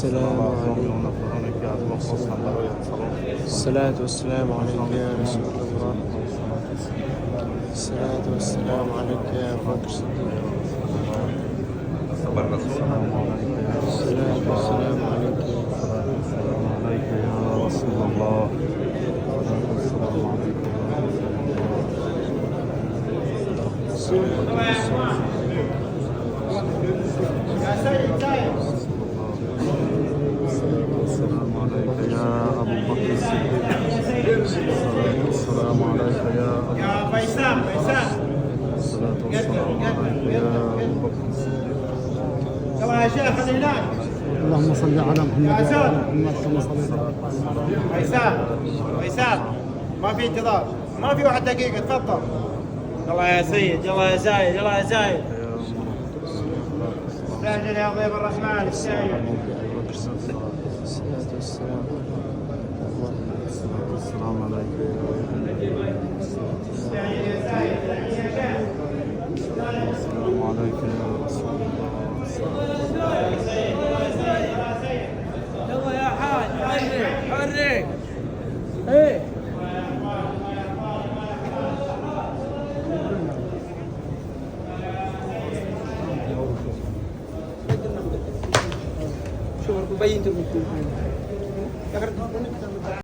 السلام عليك. الصلاة والسلام عليك يا رسول الله. الصلاة والسلام عليك يا أبو بكر الصديق. الصلاة والسلام عليك يا رسول الله. السلام عليك يا أبو بكر الصديق. السلام عليك يا فيسام. الصلاة والسلام عليك يا أبو بكر الصديق. يلا يا شيخ خلي هناك. اللهم صل على محمد وعلى محمد كما صليت على فيسام ما في انتظار، ما في واحد دقيقة، تفضل. يلا يا سيد، يلا يا زايد، يلا يا زايد. استعجل يا ضيف الرحمن، استعجل. الصلاة والسلام. السلام عليك استعجل يا زايد، استعجل يا شيخ. السلام عليك يا رسول الله. يلا يا حاج، حرك ايه. شوف بينتم